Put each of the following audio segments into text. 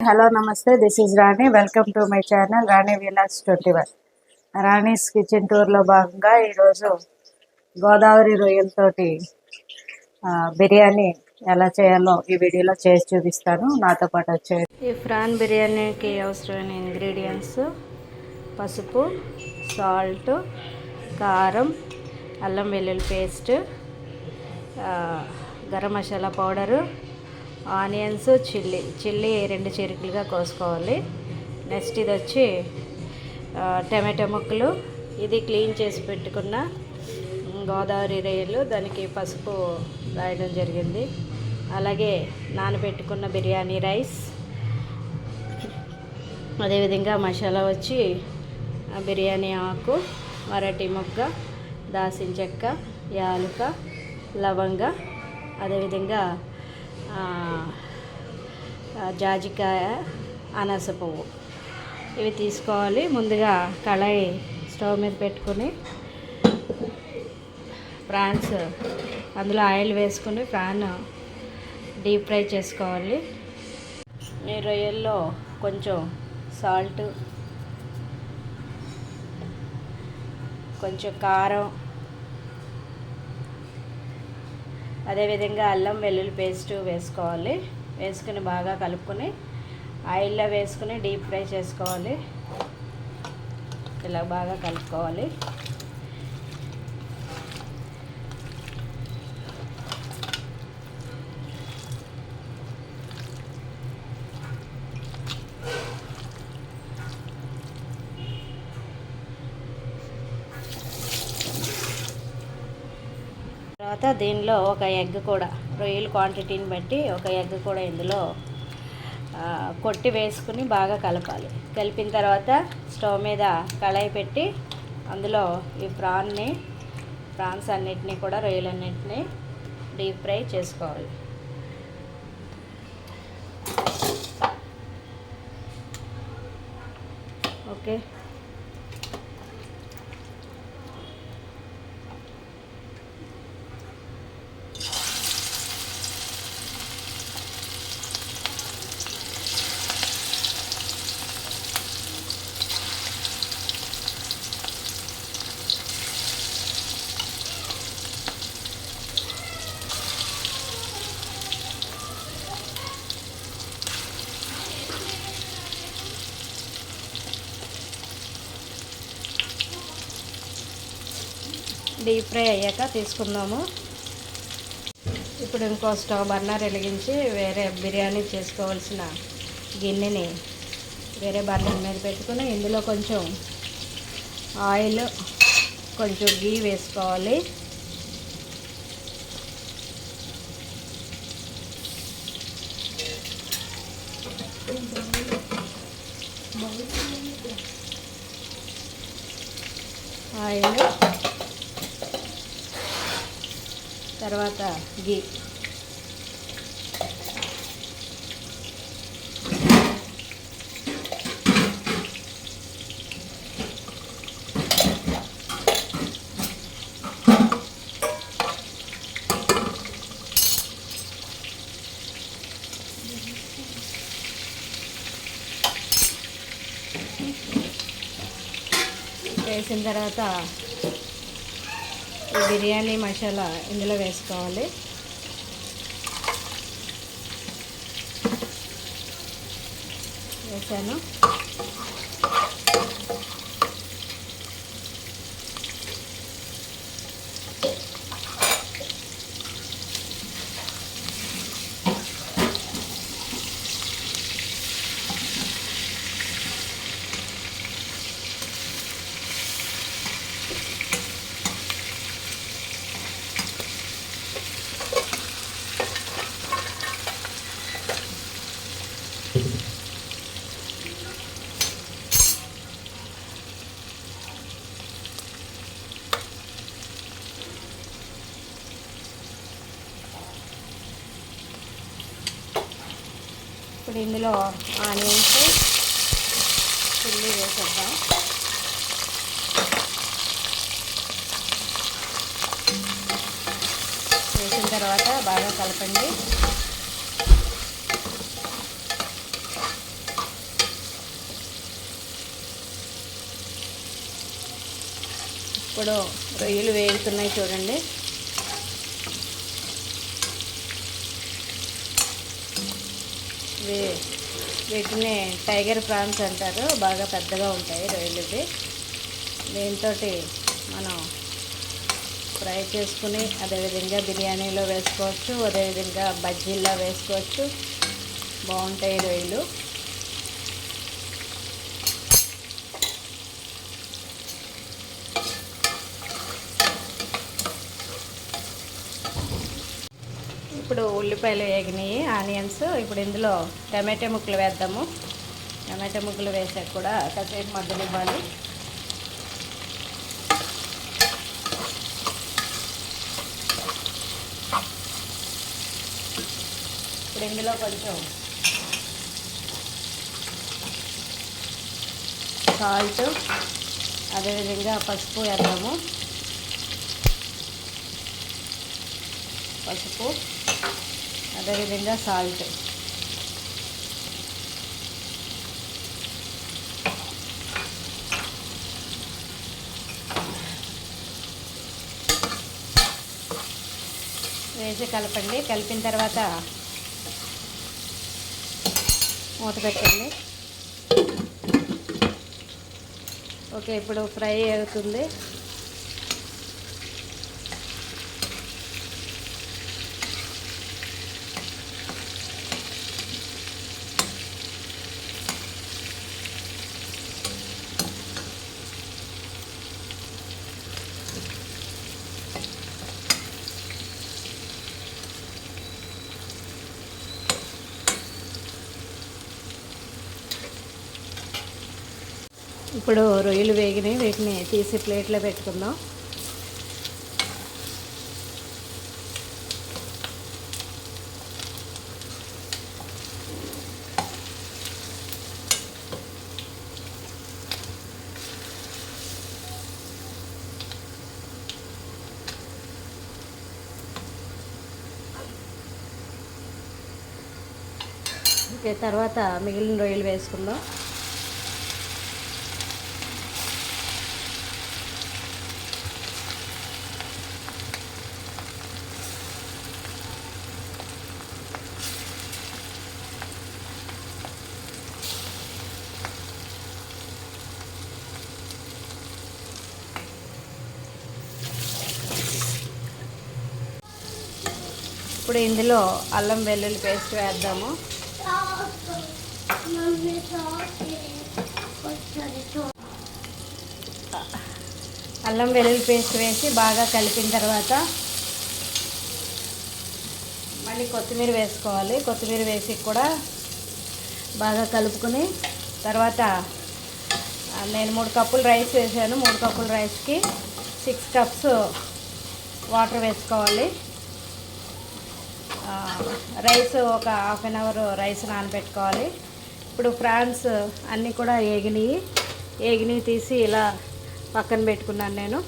Hello నమస్తే, this is Rani. Welcome to my channel Rani vlogs 21. Rani's kitchen టూర్లో భాగంగా ఈరోజు గోదావరి రొయ్యలతోటి బిర్యానీ ఎలా చేయాలో ఈ వీడియోలో చేసి చూపిస్తాను. నాతో పాటు వచ్చే ఈ ప్రాన్ బిర్యానీకి అవసరమైన ఇంగ్రీడియంట్స్: పసుపు, సాల్ట్, కారం, అల్లం వెల్లుల్లి paste, garam masala powder, onions, chilli 2 చిరుకులుగా కోసుకోవాలి. నెక్స్ట్ ఇది వచ్చి టమాటో ముక్కలు. ఇది క్లీన్ చేసి పెట్టుకున్న గోదావరి రొయ్యలు, దానికి పసుపు రాయడం జరిగింది. అలాగే నానబెట్టుకున్న బిర్యానీ రైస్, అదేవిధంగా మసాలా వచ్చి బిర్యానీ ఆకు, మరాఠీ మొగ్గ, దాల్చిన చెక్క, యాలుక, లవంగ, అదేవిధంగా జాజికాయ, అనాస పువ్వు ఇవి తీసుకోవాలి. ముందుగా కళాయి స్టవ్ మీద పెట్టుకొని ప్రాన్స్ అందులో ఆయిల్ వేసుకొని ప్రాన్ డీప్ ఫ్రై చేసుకోవాలి. ఈ రొయ్యల్లో కొంచెం సాల్ట్, కొంచెం కారం, అదేవిధంగా అల్లం వెల్లుల్లి పేస్ట్ వేసుకోవాలి. వేసుకుని బాగా కలుపుకొని ఆయిల్లో వేసుకుని డీప్ ఫ్రై చేసుకోవాలి. ఇలా బాగా కలుపుకోవాలి. తర్వాత దీనిలో ఒక ఎగ్ కూడా, రొయ్యల క్వాంటిటీని బట్టి ఒక ఎగ్ కూడా ఇందులో కొట్టి వేసుకుని బాగా కలపాలి. కలిపిన తర్వాత స్టవ్ మీద కళాయి పెట్టి అందులో ఈ ప్రాన్స్ అన్నిటినీ కూడా, రొయ్యలన్నిటినీ డీప్ ఫ్రై చేసుకోవాలి. ఓకే, డీప్ ఫ్రై అయ్యాక తీసుకుందాము. ఇప్పుడు ఇంకో స్టవ్ బర్నర్ వెలిగించి వేరే బిర్యానీ చేసుకోవాల్సిన గిన్నెని వేరే బర్నర్ మీద పెట్టుకుని ఇందులో కొంచెం ఆయిల్, కొంచెం గీ వేసుకోవాలి. ఆయిల్ తర్వాత గీ, వేసిన తర్వాత ఈ బిర్యానీ మసాలా ఇందులో వేసుకోవాలి. వేసాను. ఇప్పుడు ఇందులో ఆనియన్స్, చిల్లీ వేసేద్దాం. వేసిన తర్వాత బాగా కలపండి. ఇప్పుడు రొయ్యలు వేగుతున్నాయి చూడండి. వీటిని టైగర్ ప్రాన్స్ అంటారు. బాగా పెద్దగా ఉంటాయి రొయ్యలు ఇవి. దీంతో మనం ఫ్రై చేసుకుని అదేవిధంగా బిర్యానీలో వేసుకోవచ్చు, అదేవిధంగా బజ్జీల్లో వేసుకోవచ్చు. బాగుంటాయి రొయ్యలు. ఇప్పుడు ఉల్లిపాయలు వేగినాయి, ఆనియన్స్. ఇప్పుడు ఇందులో టమాటా ముక్కలు వేద్దాము. టమాటా ముక్కలు వేసాక కూడా కాసేపు మగ్గనివ్వాలి. ఇప్పుడు ఇందులో కొంచెం సాల్ట్ అదేవిధంగా పసుపు వేద్దాము. పసుపు అదేవిధంగా సాల్ట్. వేసి కలపండి. కలిపిన తర్వాత మూత పెట్టండి. ఓకే, ఇప్పుడు ఫ్రై అవుతుంది. ఇప్పుడు రొయ్యలు వేగినాయి, వీటిని తీసి ప్లేట్లో పెట్టుకుందాం. ఓకే, తర్వాత మిగిలిన రొయ్యలు వేసుకుందాం. ఇప్పుడు ఇందులో అల్లం వెల్లుల్లి పేస్ట్ వేద్దాము. అల్లం వెల్లుల్లి పేస్ట్ వేసి బాగా కలిపిన తర్వాత మళ్ళీ కొత్తిమీర వేసుకోవాలి. కొత్తిమీర వేసి కూడా బాగా కలుపుకొని తర్వాత నేను 3 కప్పులు రైస్ వేసాను. 3 కప్పుల రైస్కి 6 కప్స్ వాటర్ వేసుకోవాలి. రైస్ ఒక హాఫ్ అన్ అవర్ రైస్ నానబెట్టుకోవాలి. ఇప్పుడు ప్రాన్స్ అన్నీ కూడా ఏగినాయి తీసి ఇలా పక్కన పెట్టుకున్నాను నేను.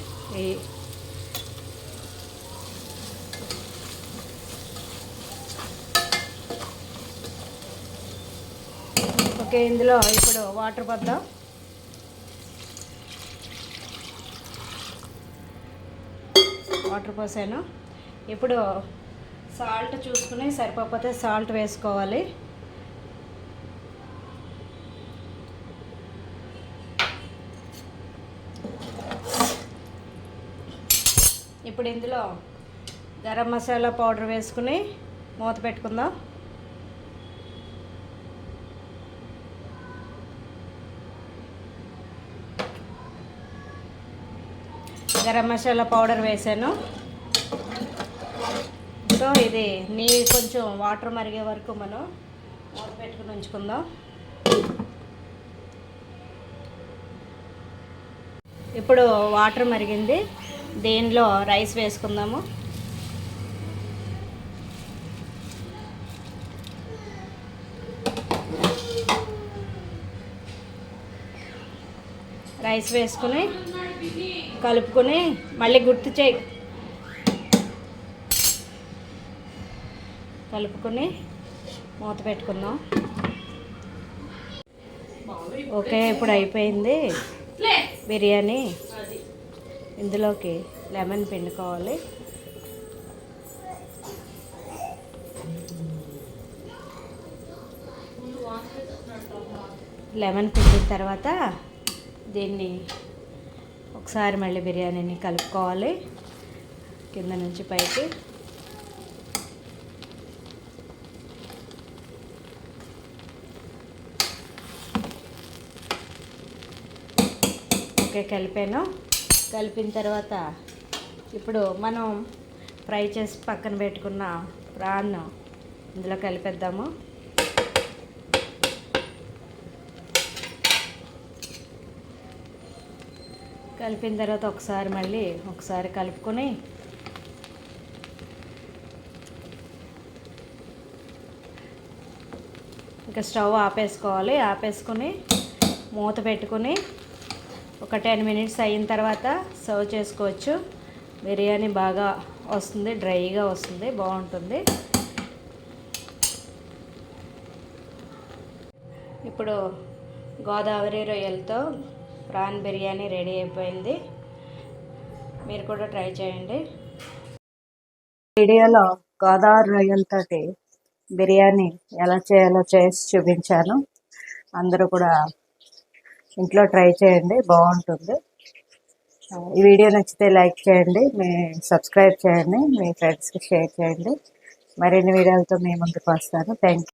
ఓకే, ఇందులో ఇప్పుడు వాటర్ పోద్దాం. వాటర్ పోసాను. ఇప్పుడు సాల్ట్ చూసుకుని సరిపోతే సాల్ట్ వేసుకోవాలి. ఇప్పుడు ఇందులో గరం మసాలా పౌడర్ వేసుకుని మూత పెట్టుకుందాం. గరం మసాలా పౌడర్ వేసాను. సో ఇది కొంచెం వాటర్ మరిగే వరకు మనం మూత పెట్టుకుని ఉంచుకుందాం. ఇప్పుడు వాటర్ మరిగింది, దీనిలో రైస్ వేసుకుందాము. రైస్ వేసుకుని కలుపుకొని మళ్ళీ కలుపుకొని మూత పెట్టుకుందాం. ఓకే, ఇప్పుడు అయిపోయింది బిర్యానీ. ఇందులోకి లెమన్ పిండుకోవాలి. లెమన్ పిండిన తర్వాత దీన్ని ఒకసారి మళ్ళీ బిర్యానీని కలుపుకోవాలి కింద నుంచి పైకి. ఓకే, కలిపిన తర్వాత ఇప్పుడు మనం ఫ్రై చేసి పక్కన పెట్టుకున్న ప్రాన్ ఇందులో కలిపేద్దాము. కలిపిన తర్వాత ఒకసారి కలుపుకొని ఇంకా స్టవ్ ఆపేసుకోవాలి. ఆపేసుకొని మూత పెట్టుకొని ఒక 10 మినిట్స్ అయిన తర్వాత సర్వ్ చేసుకోవచ్చు. బిర్యానీ బాగా వస్తుంది, డ్రైగా వస్తుంది, బాగుంటుంది. ఇప్పుడు గోదావరి రొయ్యలతో ప్రాన్ బిర్యానీ రెడీ అయిపోయింది. మీరు కూడా ట్రై చేయండి. వీడియోలో గోదావరి రొయ్యలతోటి బిర్యానీ ఎలా చేయాలో చేసి చూపించాను. అందరూ కూడా ఇంట్లో ట్రై చేయండి, బాగుంటుంది. ఈ వీడియో నచ్చితే లైక్ చేయండి, సబ్స్క్రైబ్ చేయండి, మీ ఫ్రెండ్స్కి షేర్ చేయండి. మరిన్ని వీడియోలతో మీ ముందుకు వస్తాను. Thank you.